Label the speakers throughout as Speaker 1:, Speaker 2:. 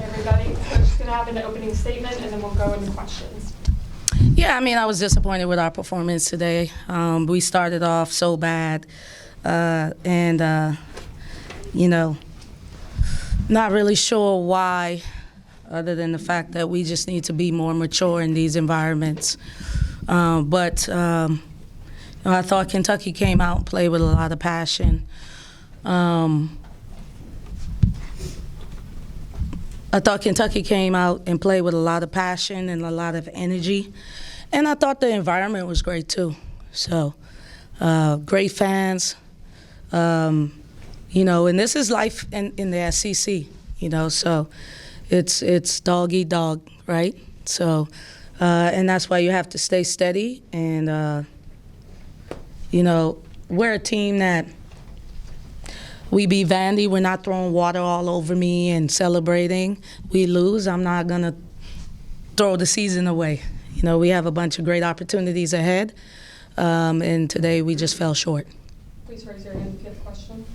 Speaker 1: Everybody, I'm just going to have an opening statement, and then we'll go into questions.
Speaker 2: Yeah, I mean, I was disappointed with our performance today. We started off so bad, and not really sure why, other than the fact that we just need to be more mature in these environments. But I thought Kentucky came out and played with a lot of passion. I thought Kentucky came out and played with a lot of passion and a lot of energy. And I thought the environment was great, too. So, great fans. And this is life in the SEC, so it's dog eat dog, right? So, and that's why you have to stay steady. And, we're a team that we beat Vandy. We're not throwing water all over me and celebrating. We lose, I'm not going to throw the season away. We have a bunch of great opportunities ahead, and today we just fell short.
Speaker 1: Please raise your hand if you have a question.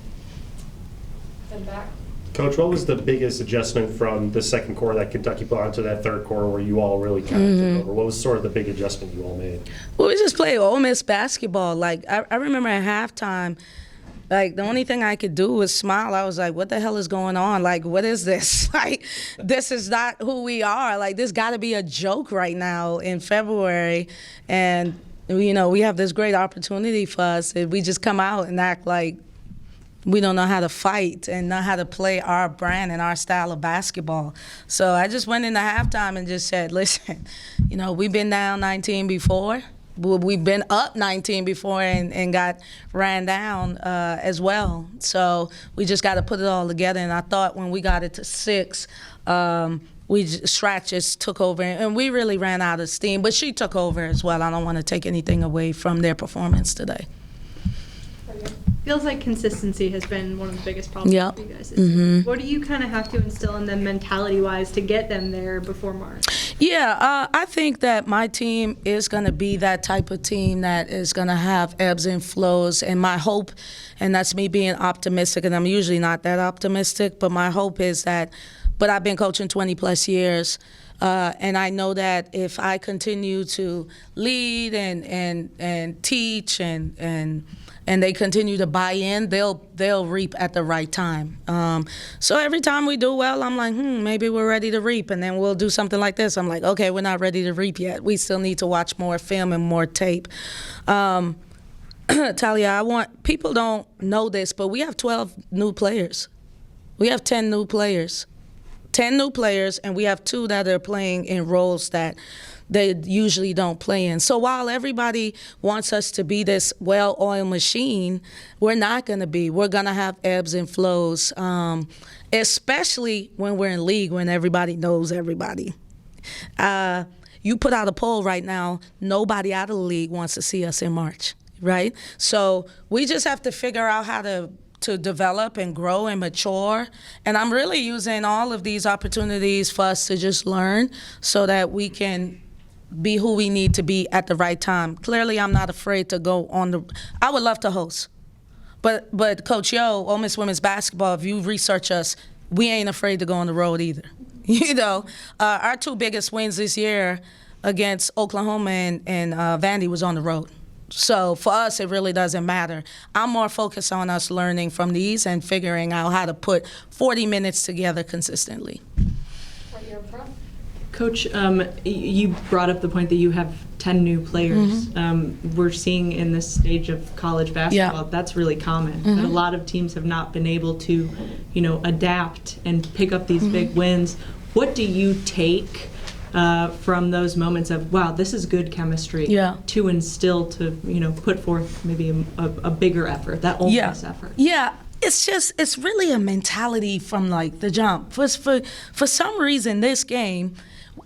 Speaker 1: And back.
Speaker 3: Coach, what was the biggest adjustment from the second quarter that Kentucky put onto that third quarter where you all really kind of took over? What was sort of the big adjustment you all made?
Speaker 2: Well, we just played Ole Miss basketball. Like, I remember at halftime, like, the only thing I could do was smile. I was like, what the hell is going on? Like, what is this? Like, this is not who we are. Like, this got to be a joke right now in February. And, we have this great opportunity for us if we just come out and act like we don't know how to fight and know how to play our brand and our style of basketball. So I just went into halftime and just said, listen, we've been down 19 before. We've been up 19 before and got ran down as well. So we just got to put it all together. And I thought when we got it to 6, Strat just took over. And we really ran out of steam. But she took over as well. I don't want to take anything away from their performance today.
Speaker 4: Feels like consistency has been one of the biggest problems for you guys. What do you kind of have to instill in them mentality-wise to get them there before March?
Speaker 2: Yeah, I think that my team is going to be that type of team that is going to have ebbs and flows. And my hope, and that's me being optimistic, and I'm usually not that optimistic, but my hope is that, but I've been coaching 20-plus years, and I know that if I continue to lead and teach and they continue to buy in, they'll reap at the right time. So every time we do well, I'm like, maybe we're ready to reap, and then we'll do something like this. I'm like, okay, we're not ready to reap yet. We still need to watch more film and more tape. Talia, people don't know this, but we have 12 new players. We have 10 new players. 10 new players, and we have 2 that are playing in roles that they usually don't play in. So while everybody wants us to be this well-oiled machine, we're not going to be. We're going to have ebbs and flows, especially when we're in league, when everybody knows everybody. You put out a poll right now, nobody out of the league wants to see us in March, right? So we just have to figure out how to develop and grow and mature. And I'm really using all of these opportunities for us to just learn so that we can be who we need to be at the right time. Clearly, I'm not afraid to go on I would love to host. But Coach Yo, Ole Miss women's basketball, if you research us, we ain't afraid to go on the road either. Our 2 biggest wins this year against Oklahoma and Vandy was on the road. So for us, it really doesn't matter. I'm more focused on us learning from these and figuring out how to put 40 minutes together consistently.
Speaker 1: Right here in front.
Speaker 4: Coach, you brought up the point that you have 10 new players. We're seeing in this stage of college basketball, that's really common. But a lot of teams have not been able to, adapt and pick up these big wins. What do you take from those moments of, wow, this is good chemistry, to instill to, put forth maybe a bigger effort, that Ole Miss effort?
Speaker 2: Yeah. It's really a mentality from like the jump. For some reason, this game,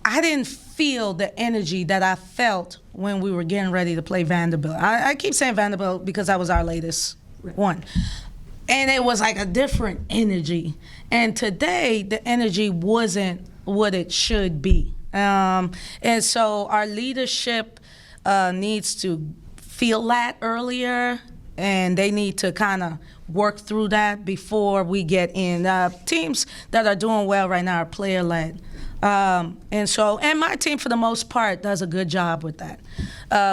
Speaker 2: I didn't feel the energy that I felt when we were getting ready to play Vanderbilt. I keep saying Vanderbilt because that was our latest one. And it was like a different energy. And today, the energy wasn't what it should be. And so our leadership needs to feel that earlier, and they need to kind of work through that before we get in. Teams that are doing well right now are player-led. And my team, for the most part, does a good job with that.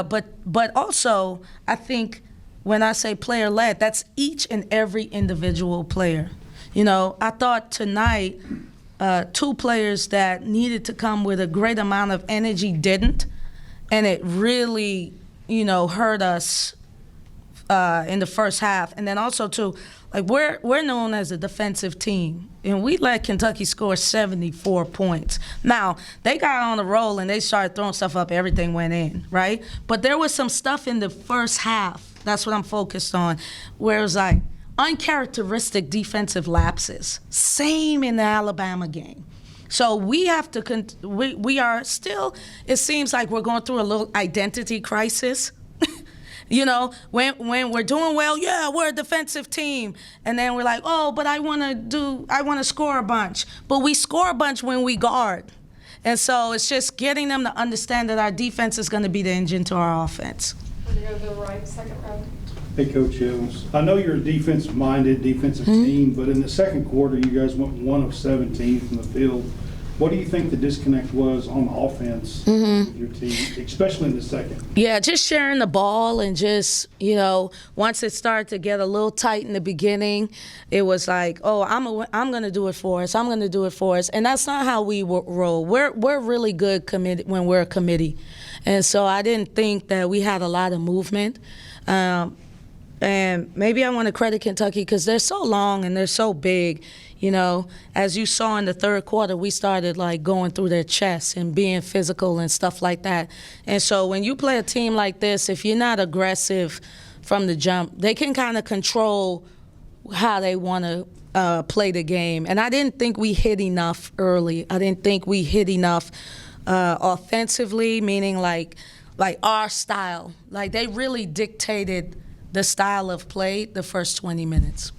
Speaker 2: But also, I think when I say player-led, that's each and every individual player. You know, I thought tonight, two players that needed to come with a great amount of energy didn't, and it really, you know, hurt us in the first half. And then also, too, like we're known as a defensive team, and we let Kentucky score 74 points. Now, they got on a roll, and they started throwing stuff up. Everything went in, right? But there was some stuff in the first half, that's what I'm focused on, where it was like uncharacteristic defensive lapses. Same in the Alabama game. So we have to, we are still, it seems like we're going through a little identity crisis. You know, when we're doing well, yeah, we're a defensive team. And then we're like, oh, but I want to score a bunch. But we score a bunch when we guard. And so it's just getting them to understand that our defense is going to be the engine to our offense.
Speaker 1: We're going to go to the right, second row.
Speaker 5: Hey, Coach Hills. I know you're a defensive-minded defensive team, but in the second quarter, you guys went 1 of 17 from the field. What do you think the disconnect was on offense with your team, especially in the second?
Speaker 2: Yeah, just sharing the ball and just, you know, once it started to get a little tight in the beginning, it was like, oh, I'm going to do it for us. I'm going to do it for us. And that's not how we roll. We're really good when we're a committee. And so I didn't think that we had a lot of movement. And maybe I want to credit Kentucky because they're so long and they're so big. You know, as you saw in the third quarter, we started like going through their chests and being physical and stuff like that. And so when you play a team like this, if you're not aggressive from the jump, they can kind of control how they want to play the game. And I didn't think we hit enough early. I didn't think we hit enough offensively, meaning like our style. Like they really dictated the style of play the first 20 minutes.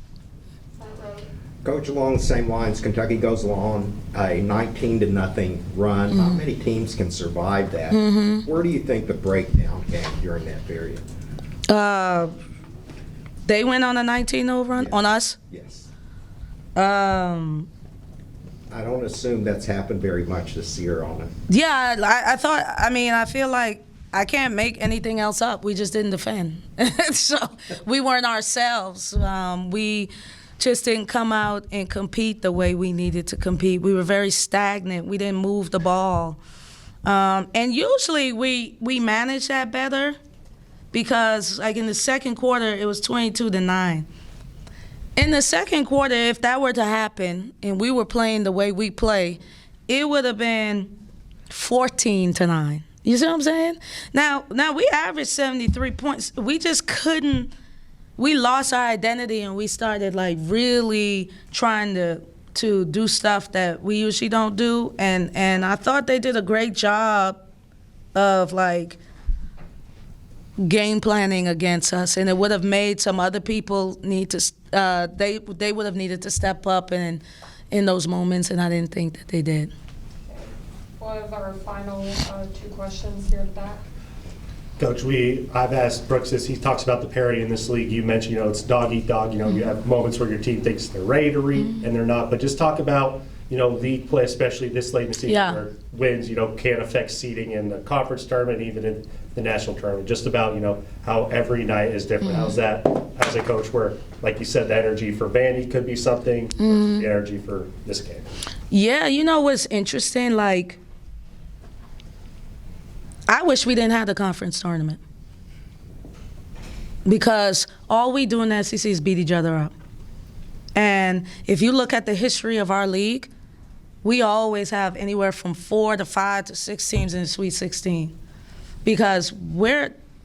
Speaker 6: Coach, along the same lines, Kentucky goes along a 19-0 run. Not many teams can survive that. Where do you think the breakdown came during that period?
Speaker 2: They went on a 19-0 run
Speaker 6: Yes.
Speaker 2: on us?
Speaker 6: Yes.
Speaker 2: I
Speaker 6: I don't assume that's happened very much this year on it.
Speaker 2: Yeah, I feel like I can't make anything else up. We just didn't defend. So we weren't ourselves. We just didn't come out and compete the way we needed to compete. We were very stagnant. We didn't move the ball. And usually we manage that better because, like in the second quarter, it was 22-9. In the second quarter, if that were to happen and we were playing the way we play, it would have been 14-9. You see what I'm saying? Now we averaged 73 points. We just couldn't. We lost our identity and we started like really trying to do stuff that we usually don't do. And I thought they did a great job of like game planning against us, and it would have made some other people need to. They would have needed to step up in those moments, and I didn't think that they did.
Speaker 1: One of our final two questions here at the back.
Speaker 3: Coach, I've asked Brooks this. He talks about the parity in this league. You mentioned, it's dog eat dog. You have moments where your team thinks they're ready to read and they're not. But just talk about, league play, especially this late in the season, where wins, can affect seeding in the conference tournament, even in the national tournament. Just about, how every night is different. How's that as a coach where, like you said, the energy for Vandy could be something, the energy for this game?
Speaker 2: Yeah, what's interesting? Like, I wish we didn't have the conference tournament because all we do in the SEC is beat each other up. And if you look at the history of our league, we always have anywhere from 4 to 5 to 6 teams in the Sweet 16 because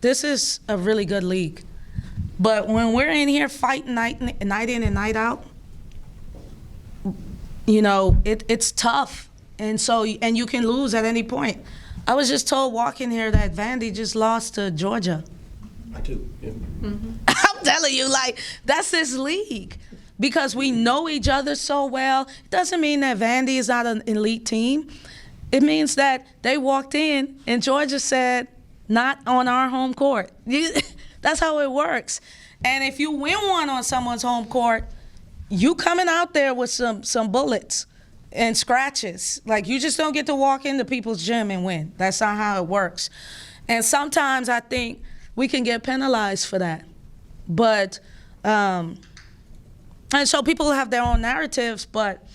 Speaker 2: this is a really good league. But when we're in here fighting night in and night out, it's tough. And you can lose at any point. I was just told walking here that Vandy just lost to Georgia.
Speaker 3: I do. Yeah.
Speaker 2: I'm telling you, that's this league. Because we know each other so well. It doesn't mean that Vandy is not an elite team. It means that they walked in and Georgia said, not on our home court. That's how it works. And if you win one on someone's home court, you coming out there with some bullets and scratches. Like, you just don't get to walk into people's gym and win. That's not how it works. And sometimes I think we can get penalized for that. But, and so people have their own narratives, but,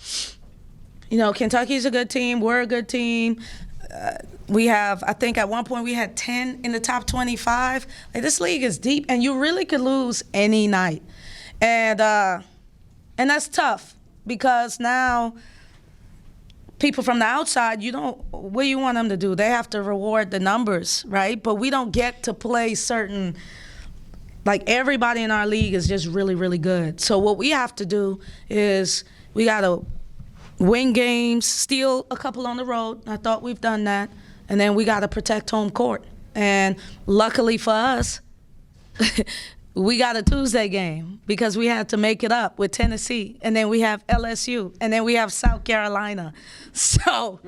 Speaker 2: Kentucky's a good team. We're a good team. We have, I think at one point we had 10 in the top 25. Like, this league is deep, and you really could lose any night. And that's tough, because now people from the outside, what do you want them to do? They have to reward the numbers, right? But we don't get to play certain, like, everybody in our league is just really, really good. So what we have to do is we got to win games, steal a couple on the road. I thought we've done that. And then we got to protect home court. And luckily for us, we got a Tuesday game because we had to make it up with Tennessee. And then we have LSU. And then we have South Carolina. So,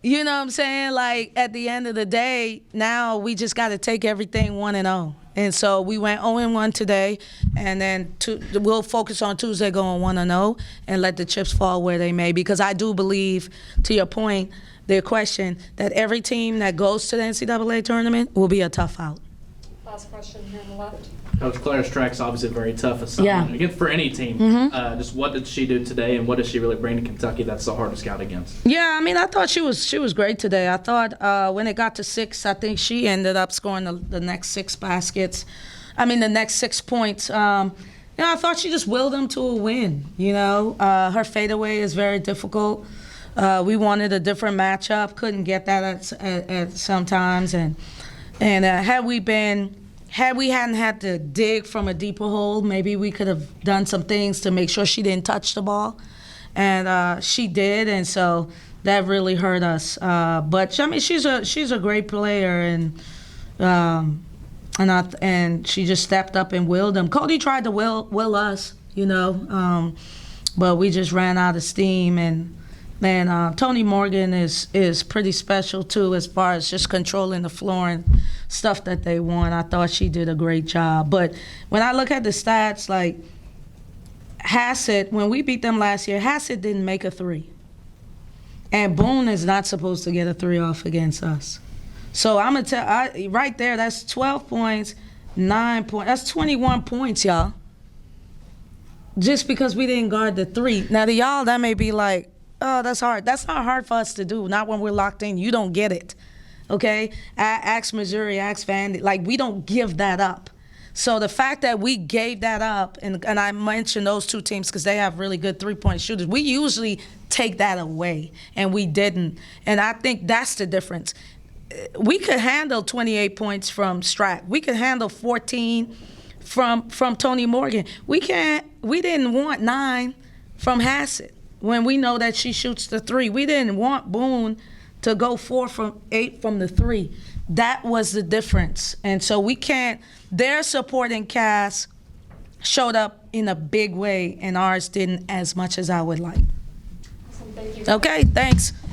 Speaker 2: you know what I'm saying? Like, at the end of the day, now we just got to take everything 1-0. And so we went 0-1 today, and then we'll focus on Tuesday going 1-0 and let the chips fall where they may. Because I do believe, to your point, the question, that every team that goes to the NCAA tournament will be a tough out.
Speaker 1: Last question here on the left.
Speaker 7: Coach Claire Strack's obviously a very tough assignment.
Speaker 2: Yeah.
Speaker 7: Again, for any team. Just what did she do today, and what does she really bring to Kentucky that's so hard to scout against?
Speaker 2: Yeah, I mean, I thought she was great today. I thought when it got to 6, I think she ended up scoring the next 6 baskets. I mean, the next 6 points. I thought she just willed them to a win. Her fadeaway is very difficult. We wanted a different matchup, couldn't get that at sometimes, and had we hadn't had to dig from a deeper hole, maybe we could have done some things to make sure she didn't touch the ball. And she did, and so that really hurt us. But I mean, she's a great player, and she just stepped up and willed them. Cody tried to will us, but we just ran out of steam. And Toni Morgan is pretty special too, as far as just controlling the floor and stuff that they want. I thought she did a great job. But when I look at the stats, like Hassett, when we beat them last year, Hassett didn't make a 3. And Boone is not supposed to get a 3 off against us. So I'm going to tell, right there, that's 12 points, 9 points. That's 21 points, y'all. Just because we didn't guard the 3. Now, to y'all, that may be like, oh, that's hard. That's not hard for us to do, not when we're locked in. You don't get it, okay? Ask Missouri, ask Vandy. Like, we don't give that up. So the fact that we gave that up, and I mentioned those 2 teams because they have really good three-point shooters, we usually take that away, and we didn't. And I think that's the difference. We could handle 28 points from Strack. We could handle 14 from Toni Morgan. We didn't want 9 from Hassett when we know that she shoots the 3. We didn't want Boone to go 4 from 8 from the 3. That was the difference. And so we can't, their supporting cast showed up in a big way, and ours didn't as much as I would like.
Speaker 1: Awesome, thank you.
Speaker 2: Okay, thanks.